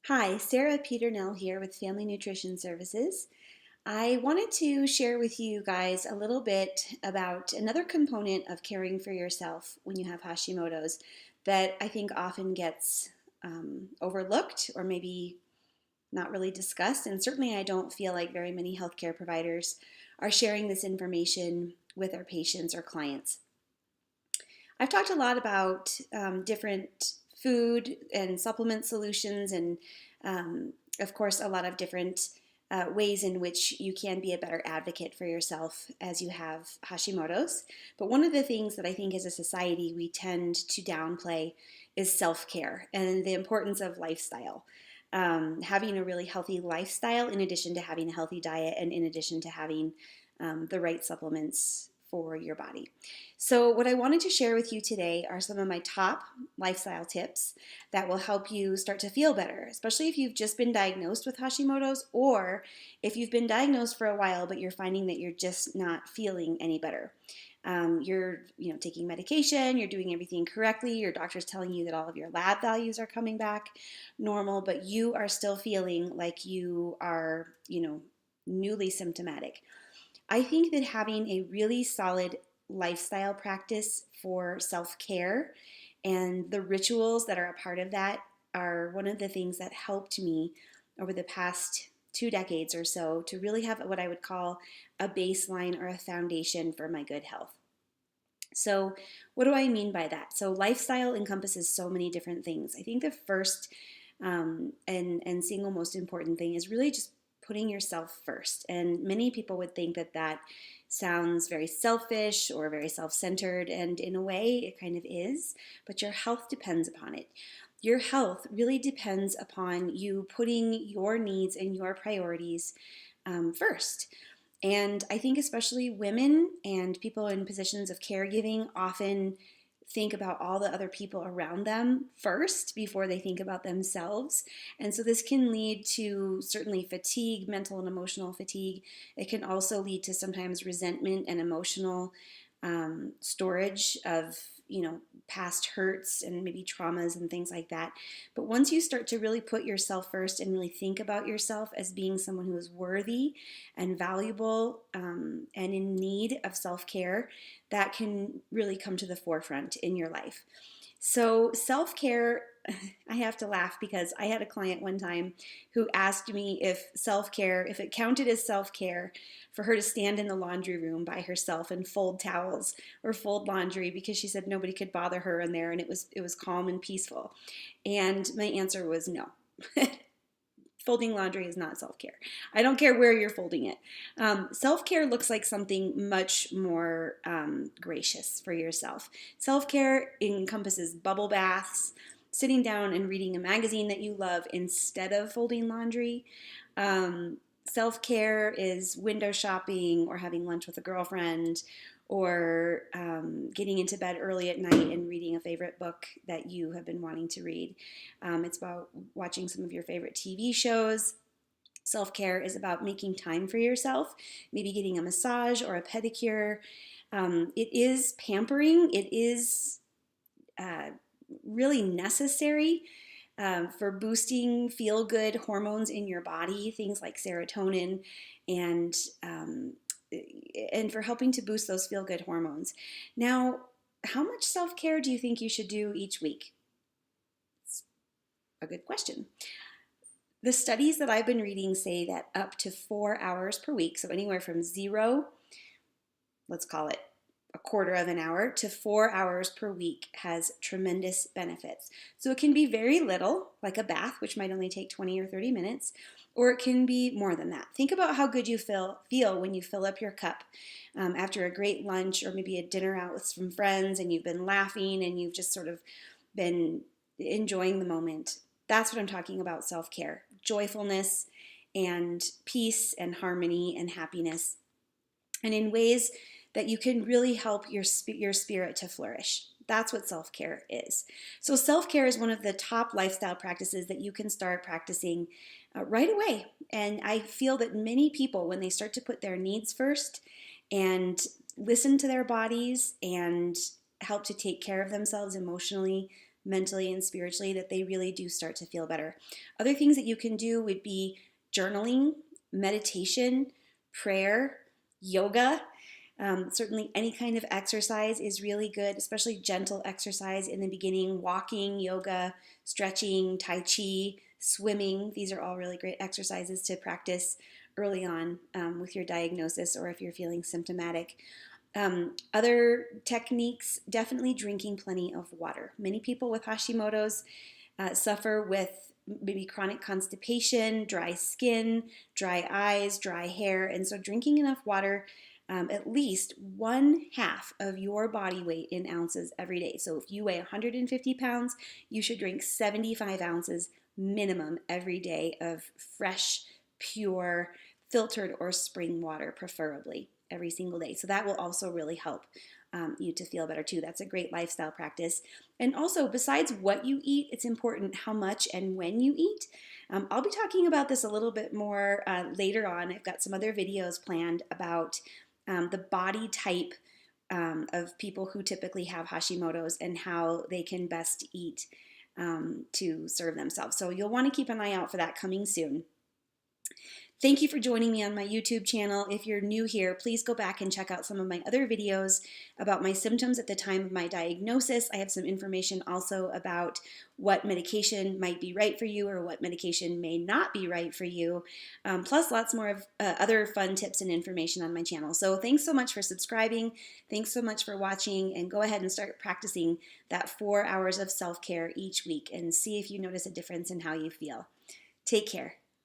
Hi, Sarah Peternell here with Family Nutrition Services. I wanted to share with you guys a little bit about another component of caring for yourself when you have Hashimoto's that I think often gets overlooked or maybe not really discussed. And certainly, I don't feel like very many healthcare providers are sharing this information with their patients or clients. I've talked a lot about different food and supplement solutions, and of course, a lot of different ways in which you can be a better advocate for yourself as you have Hashimoto's. But one of the things that I think as a society we tend to downplay is self care and the importance of lifestyle. Having a really healthy lifestyle, in addition to having a healthy diet, and in addition to having the right supplements for your body. So, what I wanted to share with you today are some of my top lifestyle tips that will help you start to feel better, especially if you've just been diagnosed with Hashimoto's or if you've been diagnosed for a while but you're finding that you're just not feeling any better. You're taking medication, you're doing everything correctly, your doctor's telling you that all of your lab values are coming back normal, but you are still feeling like you are, newly symptomatic. I think that having a really solid lifestyle practice for self-care and the rituals that are a part of that are one of the things that helped me over the past 2 decades or so to really have what I would call a baseline or a foundation for my good health. So, what do I mean by that? So, lifestyle encompasses so many different things. I think the first and single most important thing is really just putting yourself first. And many people would think that that sounds very selfish or very self-centered, and in a way it kind of is, but your health depends upon it. Your health really depends upon you putting your needs and your priorities first. And I think especially women and people in positions of caregiving often think about all the other people around them first before they think about themselves. And so this can lead to certainly fatigue, mental and emotional fatigue. It can also lead to sometimes resentment and emotional storage of, past hurts and maybe traumas and things like that. But once you start to really put yourself first and really think about yourself as being someone who is worthy and valuable and in need of self-care, that can really come to the forefront in your life. So self-care, I have to laugh because I had a client one time who asked me if self-care, if it counted as self-care for her to stand in the laundry room by herself and fold towels or fold laundry, because she said nobody could bother her in there and it was calm and peaceful. And my answer was no. Folding laundry is not self-care. I don't care where you're folding it. Self-care looks like something much more gracious for yourself. Self-care encompasses bubble baths, sitting down and reading a magazine that you love instead of folding laundry. Self-care is window shopping or having lunch with a girlfriend or getting into bed early at night and reading a favorite book that you have been wanting to read. It's about watching some of your favorite TV shows. Self-care is about making time for yourself, maybe getting a massage or a pedicure. It is pampering. It is really necessary for boosting feel-good hormones in your body, things like serotonin and for helping to boost those feel-good hormones. Now, how much self-care do you think you should do each week? It's a good question. The studies that I've been reading say that up to 4 hours per week, so anywhere from zero, let's call it a quarter of an hour, to 4 hours per week has tremendous benefits. So it can be very little, like a bath, which might only take 20 or 30 minutes, or it can be more than that. Think about how good you feel when you fill up your cup after a great lunch or maybe a dinner out with some friends and you've been laughing and you've just sort of been enjoying the moment. That's what I'm talking about, self-care. Joyfulness and peace and harmony and happiness, and in ways that you can really help your spirit to flourish. That's what self-care is. So self-care is one of the top lifestyle practices that you can start practicing right away. And I feel that many people, when they start to put their needs first and listen to their bodies and help to take care of themselves emotionally, mentally and spiritually, that they really do start to feel better. Other things that you can do would be journaling, meditation, prayer, yoga. Certainly any kind of exercise is really good, especially gentle exercise in the beginning. Walking, yoga, stretching, tai chi, swimming. These are all really great exercises to practice early on with your diagnosis or if you're feeling symptomatic. Other techniques, definitely drinking plenty of water. Many people with Hashimoto's suffer with maybe chronic constipation, dry skin, dry eyes, dry hair, and so drinking enough water, at least 1/2 of your body weight in ounces every day. So if you weigh 150 pounds, you should drink 75 ounces minimum every day of fresh, pure, filtered or spring water, preferably every single day. So that will also really help you to feel better too. That's a great lifestyle practice. And also, besides what you eat, it's important how much and when you eat. I'll be talking about this a little bit more later on. I've got some other videos planned about the body type of people who typically have Hashimoto's and how they can best eat to serve themselves. So you'll want to keep an eye out for that coming soon. Thank you for joining me on my YouTube channel. If you're new here, please go back and check out some of my other videos about my symptoms at the time of my diagnosis. I have some information also about what medication might be right for you or what medication may not be right for you, plus lots more of other fun tips and information on my channel. So thanks so much for subscribing. Thanks so much for watching, and go ahead and start practicing that 4 hours of self-care each week and see if you notice a difference in how you feel. Take care.